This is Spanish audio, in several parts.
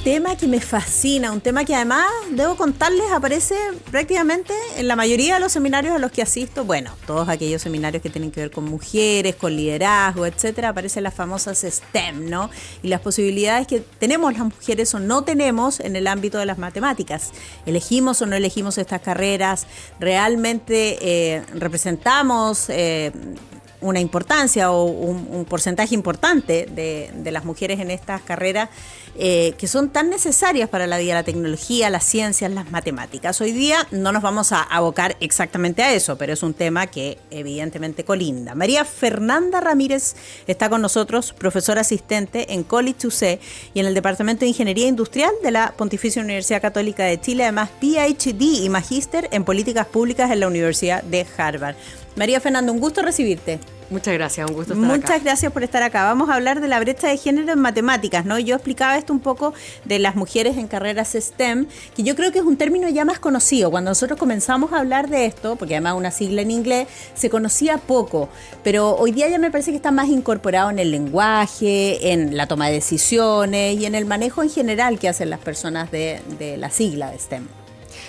tema que me fascina, un tema que además, debo contarles, aparece prácticamente en la mayoría de los seminarios a los que asisto. Bueno, todos aquellos seminarios que tienen que ver con mujeres, con liderazgo, etcétera, aparecen las famosas STEM, ¿no? Y las posibilidades que tenemos las mujeres o no tenemos en el ámbito de las matemáticas. ¿Elegimos o no elegimos estas carreras? ¿Realmente representamos una importancia o un porcentaje importante de las mujeres en estas carreras que son tan necesarias para la vida, la tecnología, las ciencias, las matemáticas? Hoy día no nos vamos a abocar exactamente a eso, pero es un tema que evidentemente colinda. María Fernanda Ramírez está con nosotros, profesora asistente en College UC y en el Departamento de Ingeniería Industrial de la Pontificia Universidad Católica de Chile, además PhD y magíster en Políticas Públicas en la Universidad de Harvard. María Fernanda, un gusto recibirte. Muchas gracias, un gusto estar acá. Muchas gracias por estar acá. Vamos a hablar de la brecha de género en matemáticas, ¿no? Yo explicaba esto un poco de las mujeres en carreras STEM, que yo creo que es un término ya más conocido. Cuando nosotros comenzamos a hablar de esto, porque además una sigla en inglés, se conocía poco, pero hoy día ya me parece que está más incorporado en el lenguaje, en la toma de decisiones y en el manejo en general que hacen las personas de la sigla de STEM.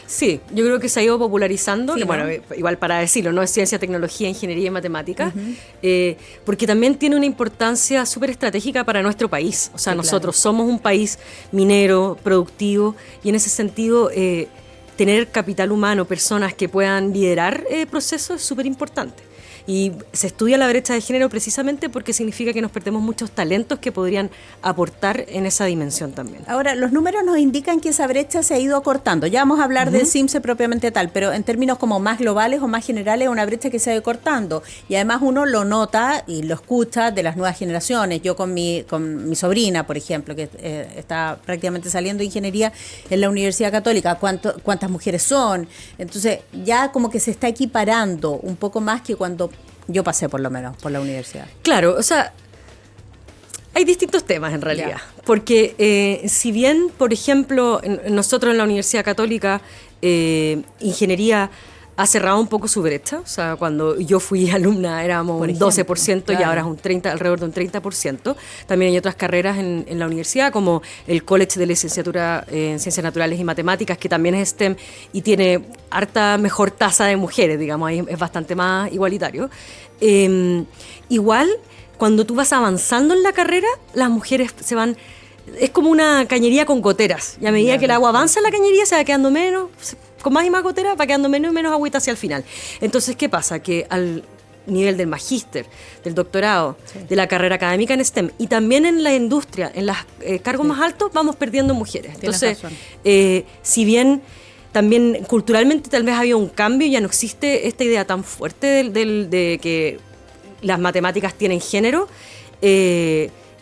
Sí, yo creo que se ha ido popularizando, sí, que, ¿no? Bueno, igual para decirlo, no es ciencia, tecnología, ingeniería y matemáticas, porque también tiene una importancia súper estratégica para nuestro país. O sea, sí, nosotros somos un país minero, productivo, y en ese sentido tener capital humano, personas que puedan liderar procesos es súper importante. Y se estudia la brecha de género precisamente porque significa que nos perdemos muchos talentos que podrían aportar en esa dimensión también. Ahora, los números nos indican que esa brecha se ha ido acortando. Ya vamos a hablar del CIMSE propiamente tal, pero en términos como más globales o más generales, es una brecha que se ha ido cortando. Y además uno lo nota y lo escucha de las nuevas generaciones. Yo con mi sobrina, por ejemplo, que está prácticamente saliendo de ingeniería en la Universidad Católica, ¿cuántas mujeres son? Entonces, ya como que se está equiparando un poco más que cuando yo pasé, por lo menos, por la universidad. Claro, o sea, hay distintos temas en realidad. Yeah. Porque si bien, por ejemplo, nosotros en la Universidad Católica, ingeniería ha cerrado un poco su brecha. O sea, cuando yo fui alumna éramos un 12%, claro, y ahora es alrededor de un 30%. También hay otras carreras en la universidad, como el College de Licenciatura en Ciencias Naturales y Matemáticas, que también es STEM y tiene harta mejor tasa de mujeres, digamos, ahí es bastante más igualitario. Igual, cuando tú vas avanzando en la carrera, las mujeres se van... Es como una cañería con goteras. Y a medida que el agua avanza en la cañería, se va quedando menos... Con más y más goteras va quedando menos y menos agüita hacia el final. Entonces, ¿qué pasa? Que al nivel del magíster, del doctorado, sí, de la carrera académica en STEM y también en la industria, en los cargos más altos, vamos perdiendo mujeres. Entonces, si bien también culturalmente tal vez había un cambio, ya no existe esta idea tan fuerte de que las matemáticas tienen género,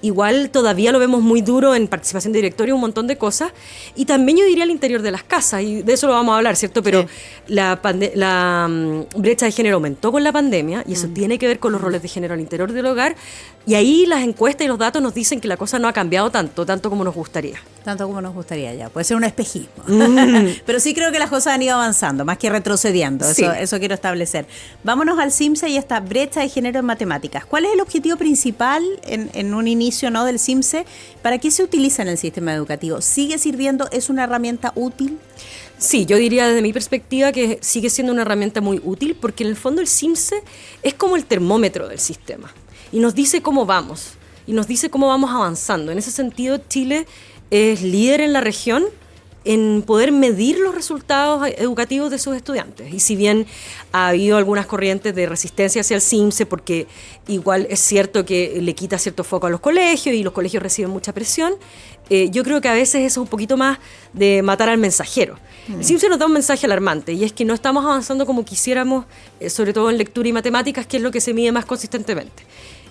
igual todavía lo vemos muy duro en participación de directorio, un montón de cosas, y también yo diría al interior de las casas, y de eso lo vamos a hablar, ¿cierto? Pero sí, la brecha de género aumentó con la pandemia, y eso tiene que ver con los roles de género al interior del hogar, y ahí las encuestas y los datos nos dicen que la cosa no ha cambiado tanto como nos gustaría. Tanto como nos gustaría ya, puede ser un espejismo. Pero sí creo que las cosas han ido avanzando, más que retrocediendo, sí, eso quiero establecer. Vámonos al CIMSE y esta brecha de género en matemáticas. ¿Cuál es el objetivo principal en un inicio, ¿no, del CIMSE? ¿Para qué se utiliza en el sistema educativo? ¿Sigue sirviendo? ¿Es una herramienta útil? Sí, yo diría desde mi perspectiva que sigue siendo una herramienta muy útil porque en el fondo el CIMSE es como el termómetro del sistema y nos dice cómo vamos y nos dice cómo vamos avanzando. En ese sentido, Chile es líder en la región en poder medir los resultados educativos de sus estudiantes. Y si bien ha habido algunas corrientes de resistencia hacia el CIMSE, porque igual es cierto que le quita cierto foco a los colegios y los colegios reciben mucha presión, yo creo que a veces eso es un poquito más de matar al mensajero. El CIMSE nos da un mensaje alarmante y es que no estamos avanzando como quisiéramos, sobre todo en lectura y matemáticas, que es lo que se mide más consistentemente.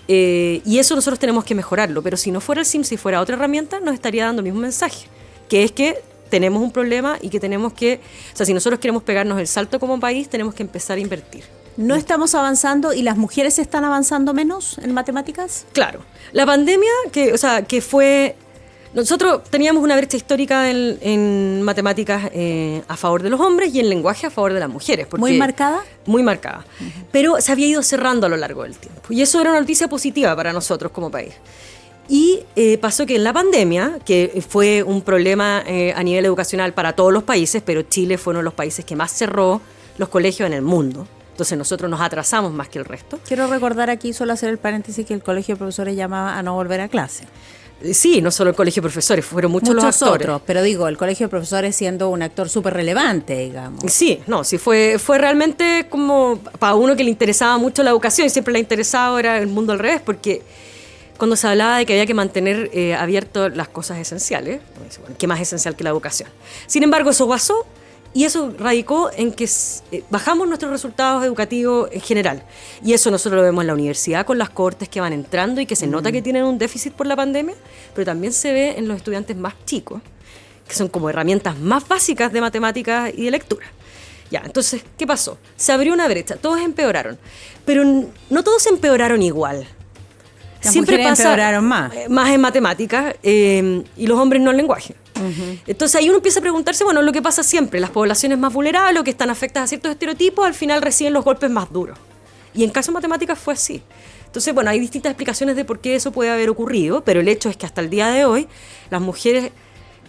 Y eso nosotros tenemos que mejorarlo, pero si no fuera el CIMSE y fuera otra herramienta, nos estaría dando el mismo mensaje, que es que tenemos un problema y que tenemos que, o sea, si nosotros queremos pegarnos el salto como país, tenemos que empezar a invertir. ¿No estamos avanzando y las mujeres están avanzando menos en matemáticas? Claro. La pandemia, que fue... Nosotros teníamos una brecha histórica en matemáticas a favor de los hombres y en lenguaje a favor de las mujeres. ¿Muy marcada? Muy marcada. Pero se había ido cerrando a lo largo del tiempo. Y eso era una noticia positiva para nosotros como país. Y pasó que en la pandemia, que fue un problema a nivel educacional para todos los países, pero Chile fue uno de los países que más cerró los colegios en el mundo. Entonces nosotros nos atrasamos más que el resto. Quiero recordar aquí, solo hacer el paréntesis, que el colegio de profesores llamaba a no volver a clase. Sí, no solo el colegio de profesores, fueron muchos los actores. Otros, pero digo, el colegio de profesores siendo un actor súper relevante, digamos. Sí, no, sí fue realmente como para uno que le interesaba mucho la educación y siempre le ha interesado era el mundo al revés, porque cuando se hablaba de que había que mantener abiertas las cosas esenciales, bueno, ¿qué más esencial que la educación? Sin embargo, eso pasó y eso radicó en que bajamos nuestros resultados educativos en general. Y eso nosotros lo vemos en la universidad con las cohortes que van entrando y que se nota que tienen un déficit por la pandemia, pero también se ve en los estudiantes más chicos, que son como herramientas más básicas de matemáticas y de lectura. Ya, entonces, ¿qué pasó? Se abrió una brecha, todos empeoraron, pero no todos empeoraron igual. Las Siempre mujeres pasa empeoraron más en matemáticas y los hombres no en lenguaje. Entonces ahí uno empieza a preguntarse, bueno, lo que pasa siempre, las poblaciones más vulnerables o que están afectadas a ciertos estereotipos, al final reciben los golpes más duros. Y en caso de matemáticas fue así. Entonces, bueno, hay distintas explicaciones de por qué eso puede haber ocurrido, pero el hecho es que hasta el día de hoy las mujeres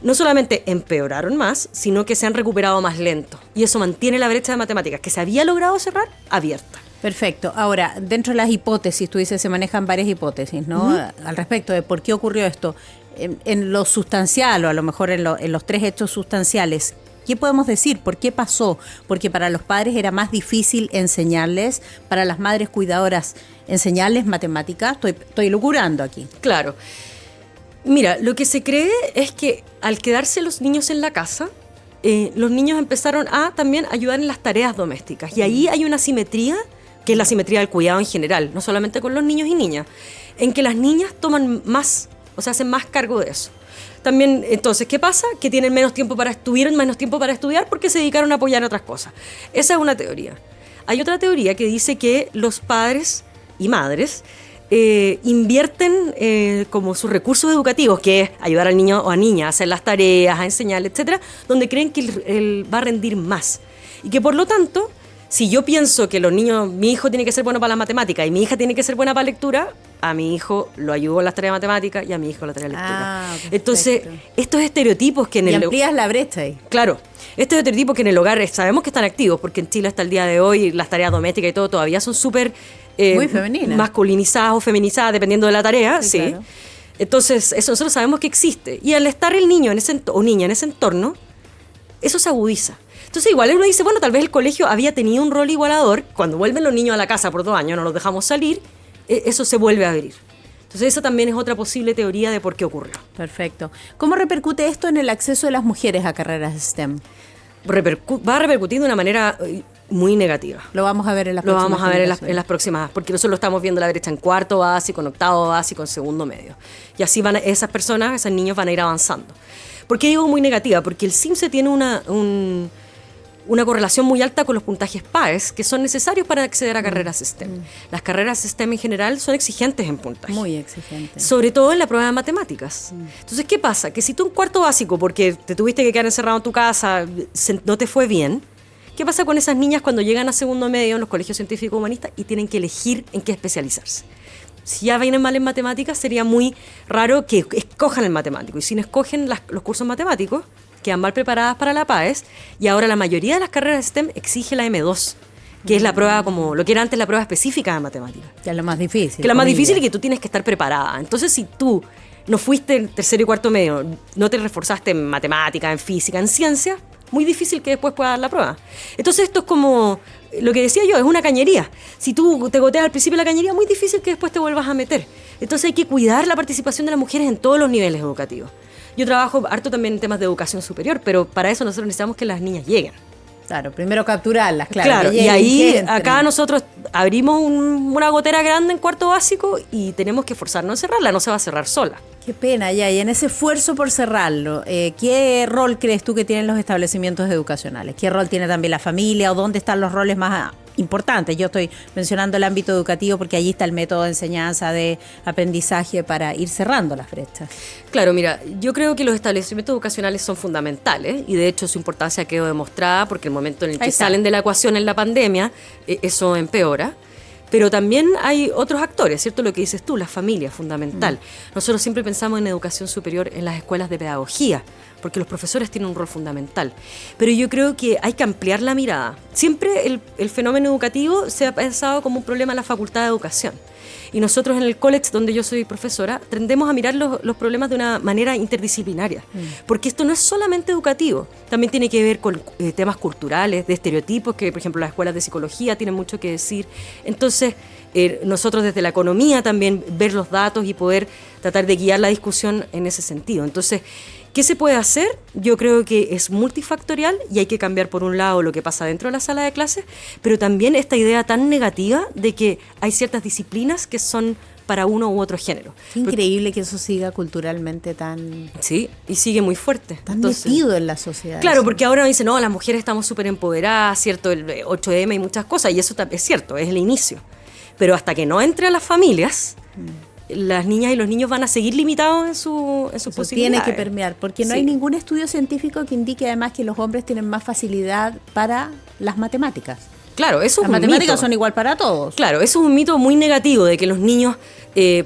no solamente empeoraron más, sino que se han recuperado más lento. Y eso mantiene la brecha de matemáticas que se había logrado cerrar abierta. Perfecto. Ahora, dentro de las hipótesis, tú dices, se manejan varias hipótesis, ¿no? Al respecto de por qué ocurrió esto. En lo sustancial, o a lo mejor en los tres hechos sustanciales, ¿qué podemos decir? ¿Por qué pasó? Porque para los padres era más difícil enseñarles, para las madres cuidadoras enseñarles matemáticas. Estoy locurando aquí. Claro. Mira, lo que se cree es que al quedarse los niños en la casa, los niños empezaron a también ayudar en las tareas domésticas. Y ahí hay una simetría, que es la simetría del cuidado en general, no solamente con los niños y niñas, en que las niñas toman más, o sea, hacen más cargo de eso. También, entonces, ¿qué pasa? Que tuvieron menos tiempo para estudiar porque se dedicaron a apoyar otras cosas. Esa es una teoría. Hay otra teoría que dice que los padres y madres invierten como sus recursos educativos, que es ayudar al niño o a niña a hacer las tareas, a enseñar, etcétera, donde creen que él va a rendir más. Y que por lo tanto, si yo pienso que los niños, mi hijo tiene que ser bueno para la matemática y mi hija tiene que ser buena para la lectura, a mi hijo lo ayudo en las tareas de matemática y a mi hijo en la tarea de lectura. Entonces, estos estereotipos que en y amplías la brecha ahí. Claro, estos estereotipos que en el hogar sabemos que están activos, porque en Chile hasta el día de hoy las tareas domésticas y todo todavía son súper muy femeninas, masculinizadas o feminizadas dependiendo de la tarea, sí. Claro. Entonces, eso nosotros sabemos que existe. Y al estar el niño o niña en ese entorno, eso se agudiza. Entonces igual uno dice, bueno, tal vez el colegio había tenido un rol igualador, cuando vuelven los niños a la casa por 2 años, no los dejamos salir, eso se vuelve a abrir. Entonces esa también es otra posible teoría de por qué ocurrió. Perfecto. ¿Cómo repercute esto en el acceso de las mujeres a carreras STEM? Va a repercutir de una manera muy negativa. Lo vamos a ver en las próximas. Lo vamos a ver en las próximas, porque nosotros lo estamos viendo la brecha en cuarto básico, en octavo básico, en segundo medio. Y así van esas personas, esos niños van a ir avanzando. ¿Por qué digo muy negativa? Porque el CIMSE tiene una correlación muy alta con los puntajes PAES que son necesarios para acceder a carreras STEM. Las carreras STEM en general son exigentes en puntaje. Muy exigentes. Sobre todo en la prueba de matemáticas. Entonces, ¿qué pasa? Que si tú en cuarto básico, porque te tuviste que quedar encerrado en tu casa, no te fue bien, ¿qué pasa con esas niñas cuando llegan a segundo medio en los colegios científicos humanistas y tienen que elegir en qué especializarse? Si ya vienen mal en matemáticas, sería muy raro que escojan el matemático. Y si no escogen los cursos matemáticos, quedan mal preparadas para la PAES, y ahora la mayoría de las carreras STEM exige la M2, que es la prueba como lo que era antes la prueba específica de matemáticas. Que es lo más difícil. Que es lo más difícil y que tú tienes que estar preparada. Entonces, si tú no fuiste en tercero y cuarto medio, no te reforzaste en matemática, en física, en ciencia, muy difícil que después puedas dar la prueba. Entonces, esto es como lo que decía yo, es una cañería. Si tú te goteas al principio de la cañería, muy difícil que después te vuelvas a meter. Entonces, hay que cuidar la participación de las mujeres en todos los niveles educativos. Yo trabajo harto también en temas de educación superior, pero para eso nosotros necesitamos que las niñas lleguen. Claro, primero capturarlas, claro. Claro, y ahí acá nosotros abrimos una gotera grande en cuarto básico y tenemos que forzarnos a cerrarla, no se va a cerrar sola. Qué pena, ya, y en ese esfuerzo por cerrarlo, ¿qué rol crees tú que tienen los establecimientos educacionales? ¿Qué rol tiene también la familia o dónde están los roles más importantes? Yo estoy mencionando el ámbito educativo porque allí está el método de enseñanza, de aprendizaje para ir cerrando las brechas. Claro, mira, yo creo que los establecimientos educacionales son fundamentales y de hecho su importancia quedó demostrada porque el momento en el que salen de la ecuación en la pandemia, eso empeora. Pero también hay otros actores, ¿cierto? Lo que dices tú, la familia, fundamental. Nosotros siempre pensamos en educación superior en las escuelas de pedagogía, porque los profesores tienen un rol fundamental. Pero yo creo que hay que ampliar la mirada. Siempre el fenómeno educativo se ha pensado como un problema en la Facultad de Educación. Y nosotros en el college, donde yo soy profesora, tendemos a mirar los problemas de una manera interdisciplinaria. Porque esto no es solamente educativo, también tiene que ver con temas culturales, de estereotipos, que por ejemplo las escuelas de psicología tienen mucho que decir. Entonces, nosotros desde la economía también ver los datos y poder tratar de guiar la discusión en ese sentido. Entonces, ¿qué se puede hacer? Yo creo que es multifactorial y hay que cambiar por un lado lo que pasa dentro de la sala de clases, pero también esta idea tan negativa de que hay ciertas disciplinas que son para uno u otro género. Qué increíble que eso siga culturalmente tan... Sí, y sigue muy fuerte. Tan metido en la sociedad. Claro, porque ahora dicen, no, las mujeres estamos súper empoderadas, ¿cierto? El 8M y muchas cosas, y eso es cierto, es el inicio. Pero hasta que no entre a las familias... las niñas y los niños van a seguir limitados en sus posibilidades. Tiene que permear, porque no hay ningún estudio científico que indique además que los hombres tienen más facilidad para las matemáticas. Claro, eso es un mito. Las matemáticas son igual para todos. Claro, eso es un mito muy negativo de que los niños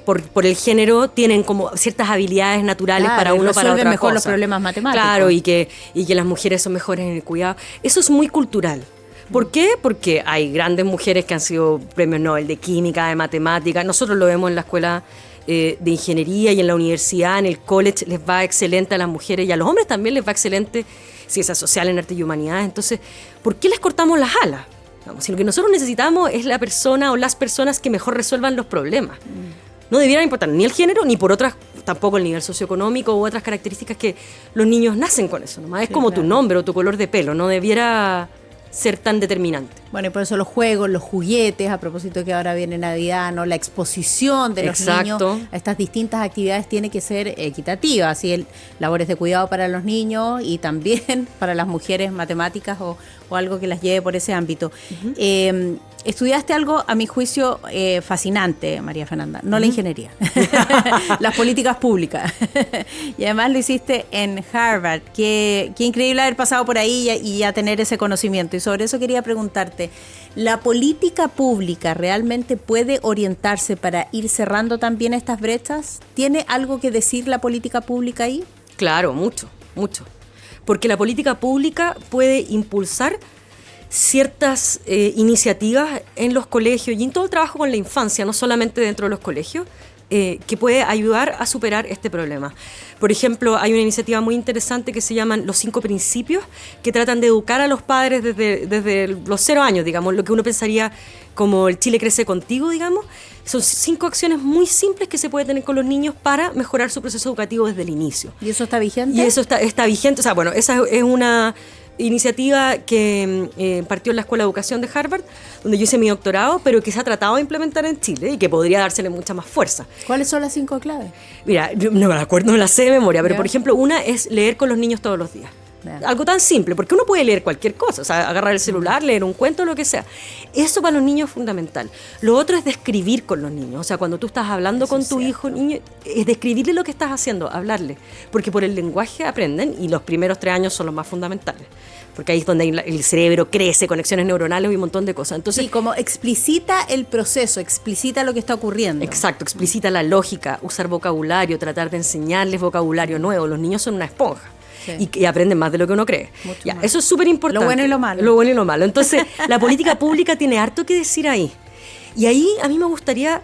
por el género tienen como ciertas habilidades naturales para uno para otra mejor cosa. Los problemas matemáticos. Claro, y que las mujeres son mejores en el cuidado. Eso es muy cultural. ¿Por qué? Porque hay grandes mujeres que han sido premios Nobel de química, de matemáticas. Nosotros lo vemos en la escuela de ingeniería y en la universidad, en el college, les va excelente a las mujeres y a los hombres también les va excelente ciencias sociales, en arte y humanidades. Entonces, ¿por qué les cortamos las alas? Vamos, si lo que nosotros necesitamos es la persona o las personas que mejor resuelvan los problemas. No debiera importar ni el género, ni por otras, tampoco el nivel socioeconómico u otras características que los niños nacen con eso. Nomás es como tu nombre o tu color de pelo, no debiera ser tan determinante. Bueno, y por eso los juegos, los juguetes, a propósito que ahora viene Navidad, ¿no? La exposición de los niños a estas distintas actividades tiene que ser equitativa, así labores de cuidado para los niños y también para las mujeres, matemáticas o algo que las lleve por ese ámbito. Estudiaste algo, a mi juicio, fascinante, María Fernanda, no la ingeniería, las políticas públicas. Y además lo hiciste en Harvard. Qué increíble haber pasado por ahí y ya tener ese conocimiento. Y sobre eso quería preguntarte, ¿la política pública realmente puede orientarse para ir cerrando también estas brechas? ¿Tiene algo que decir la política pública ahí? Claro, mucho, mucho. Porque la política pública puede impulsar ciertas iniciativas en los colegios y en todo el trabajo con la infancia, no solamente dentro de los colegios, que puede ayudar a superar este problema. Por ejemplo, hay una iniciativa muy interesante que se llaman los 5 principios, que tratan de educar a los padres desde los 0 años, digamos, lo que uno pensaría como el Chile crece contigo, digamos. Son 5 acciones muy simples que se puede tener con los niños para mejorar su proceso educativo desde el inicio. ¿Y eso está vigente? Y eso está vigente. O sea, bueno, esa es una iniciativa que partió en la Escuela de Educación de Harvard, donde yo hice mi doctorado, pero que se ha tratado de implementar en Chile y que podría dársele mucha más fuerza. ¿Cuáles son las 5 claves? Mira, yo no me acuerdo, no las sé de memoria, pero por ejemplo, una es leer con los niños todos los días. Algo tan simple, porque uno puede leer cualquier cosa, o sea, agarrar el celular, leer un cuento, lo que sea. Eso para los niños es fundamental. Lo otro es describir con los niños, o sea, cuando tú estás hablando con tu hijo, niño, es describirle lo que estás haciendo, hablarle, porque por el lenguaje aprenden y los primeros 3 años son los más fundamentales, porque ahí es donde el cerebro crece, conexiones neuronales y un montón de cosas. Entonces, sí, como explicita el proceso, explicita lo que está ocurriendo. Exacto, explicita la lógica, usar vocabulario, tratar de enseñarles vocabulario nuevo. Los niños son una esponja. Sí. Y aprenden más de lo que uno cree. Ya, eso es súper importante. Lo bueno y lo malo. Lo bueno y lo malo. Entonces, la política pública tiene harto que decir ahí. Y ahí a mí me gustaría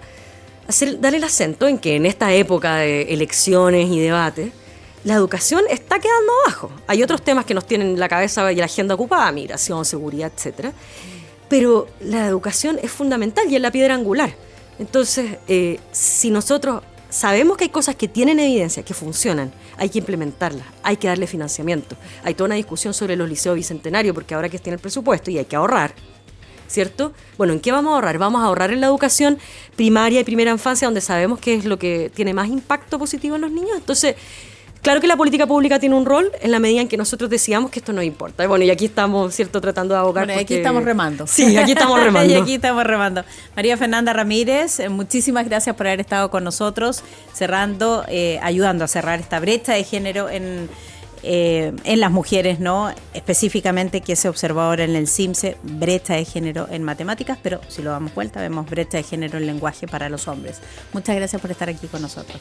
darle el acento en que en esta época de elecciones y debates, la educación está quedando abajo. Hay otros temas que nos tienen la cabeza y la agenda ocupada, migración, seguridad, etcétera. Pero la educación es fundamental y es la piedra angular. Entonces, si nosotros sabemos que hay cosas que tienen evidencia, que funcionan, hay que implementarlas, hay que darle financiamiento. Hay toda una discusión sobre los liceos bicentenarios, porque ahora que tiene el presupuesto y hay que ahorrar, ¿cierto? Bueno, ¿en qué vamos a ahorrar? Vamos a ahorrar en la educación primaria y primera infancia, donde sabemos que es lo que tiene más impacto positivo en los niños. Entonces, claro que la política pública tiene un rol en la medida en que nosotros decíamos que esto no importa. Bueno, y aquí estamos, ¿cierto?, tratando de abogar. Bueno, y aquí estamos remando. Sí, aquí estamos remando. Y aquí estamos remando. María Fernanda Ramírez, muchísimas gracias por haber estado con nosotros, ayudando a cerrar esta brecha de género en en las mujeres, ¿no? Específicamente que se observó ahora en el CIMSE, brecha de género en matemáticas, pero si lo damos vuelta, vemos brecha de género en lenguaje para los hombres. Muchas gracias por estar aquí con nosotros.